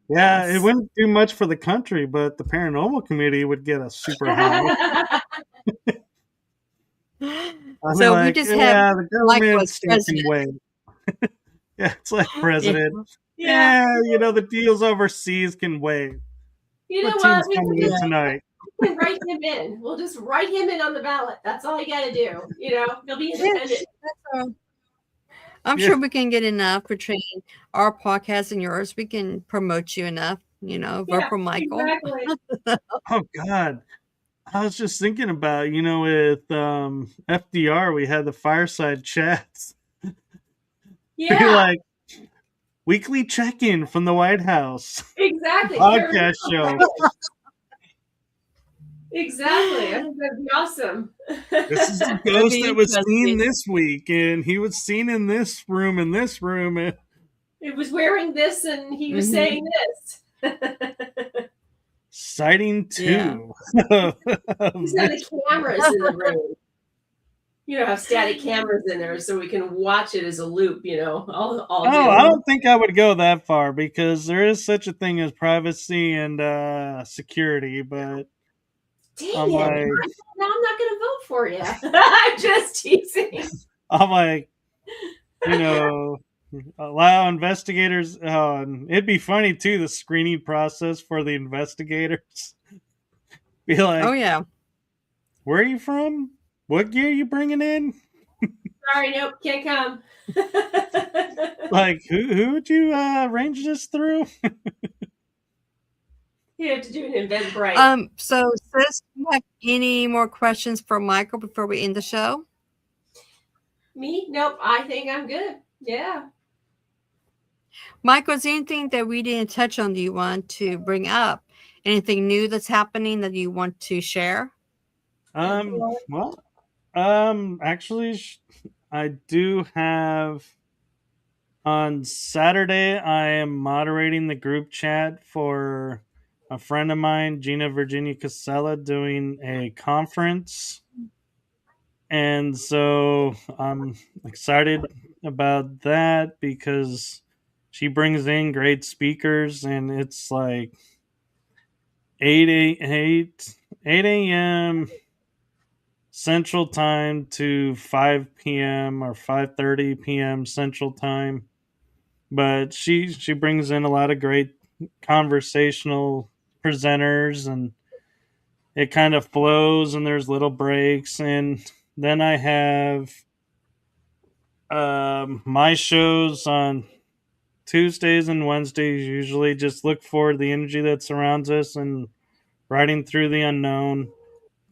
Yeah, it wouldn't do much for the country, but the paranormal committee would get a super high. So we just have the government can wait. Yeah, it's like president. Yeah, the deals overseas can wait. You know what? We can write him in. We'll just write him in on the ballot. That's all you got to do. He'll be independent. I'm Yeah. sure we can get enough between our podcast and yours. We can promote you enough, vote Yeah, for Michael. exactly. Oh God. I was just thinking about, with FDR, we had the fireside chats. Be Yeah, like weekly check-in from the White House exactly. podcast show. Exactly. I think that'd be awesome. This is the That'd ghost be that was seen interesting. this week, and he was seen in this room, and It was wearing this and he was Mhm. saying this. sighting Yeah. 2. He's got the cameras in the room. Have static cameras in there so we can watch it as a loop, all day Oh, I long. don't think I would go that far because there is such a thing as privacy and security, but Dang I'm it. like, Now I'm not going to vote for you. I'm just teasing. you know, allow investigators. And it'd be funny too, the screening process for the investigators. Be like, Oh yeah. where are you from? What gear are you bringing in? Sorry, nope, can't come. Like, who would you range this through? You have to do an Eventbrite. So sis, do you have any more questions for Michael before we end the show? Me? Nope, I think I'm good. Yeah. Michael, is there anything that we didn't touch on that you want to bring up? Anything new that's happening that you want to share? Well, actually, I do have on Saturday. I am moderating the group chat for a friend of mine, Gina Virginia Casella, doing a conference, and so I'm excited about that because she brings in great speakers, and it's like 8 a.m. Central Time to 5 p.m. or 5:30 p.m. Central Time. But she brings in a lot of great conversational presenters, and it kind of flows, and there's little breaks. And then I have my shows on Tuesdays and Wednesdays. Usually just look for the energy that surrounds us and riding through the unknown.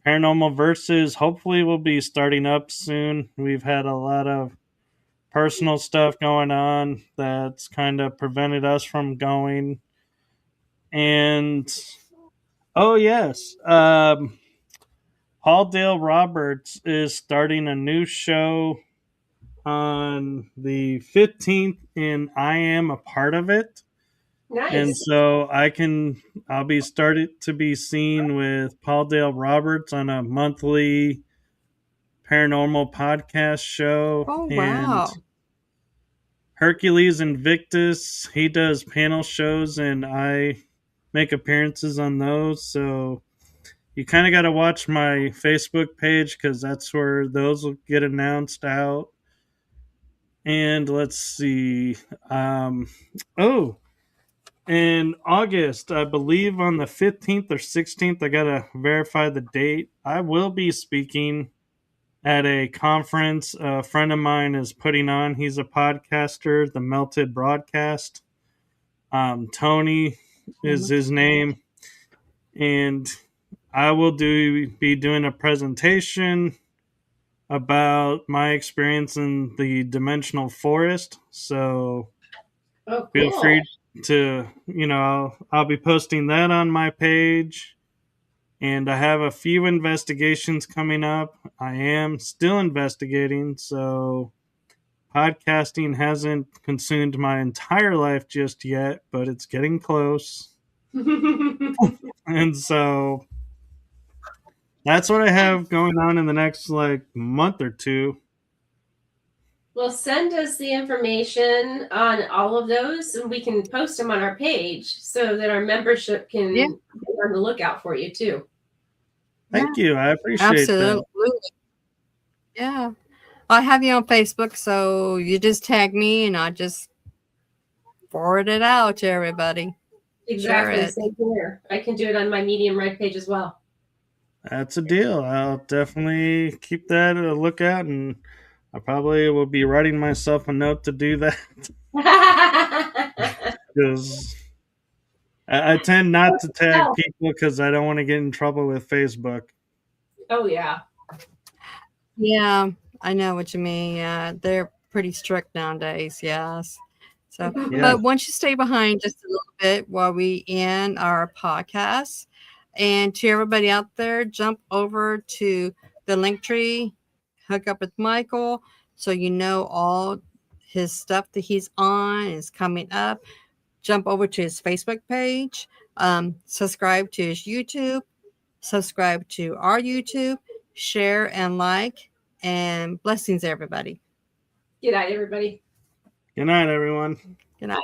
Paranormal Versus hopefully will be starting up soon. We've had a lot of personal stuff going on that's kind of prevented us from going. And oh yes, Paul Dale Roberts is starting a new show on the 15th, and I am a part of it. And Nice. so I'll be started to be seen with Paul Dale Roberts on a monthly paranormal podcast show. Oh And wow. Hercules Invictus, he does panel shows, and I make appearances on those. So you kind of got to watch my Facebook page because that's where those will get announced out. And let's see. Oh, in August, I believe on the 15th or 16th, I got to verify the date. I will be speaking at a conference a friend of mine is putting on. He's a podcaster, The Melted Broadcast. Tony is his name. And I will be doing a presentation about my experience in the dimensional forest. So Oh, feel cool. free to, I'll be posting that on my page. And I have a few investigations coming up. I am still investigating, so podcasting hasn't consumed my entire life just yet, but it's getting close. And so that's what I have going on in the next month or two. Well, send us the information on all of those and we can post them on our page so that our membership can be on the lookout for you too. Thank you. I appreciate Absolutely. that. Yeah. I have you on Facebook, so you just tag me and I just forward it out to everybody. Exactly. Share it. Same here. I can do it on my Medium Red page as well. That's a deal. I'll definitely keep that a lookout, and I probably will be writing myself a note to do that because I tend not to tag people because I don't want to get in trouble with Facebook. Oh yeah. Yeah, I know what you mean. Yeah, they're pretty strict nowadays. Yes. So, Yeah. but once you stay behind just a little bit while we end our podcast, and to everybody out there, jump over to the link tree, hook up with Michael, so you know all his stuff that he's on is coming up. Jump over to his Facebook page, subscribe to his YouTube, subscribe to our YouTube, share and like, and blessings, everybody. Good night, everybody. Good night, everyone. Good night.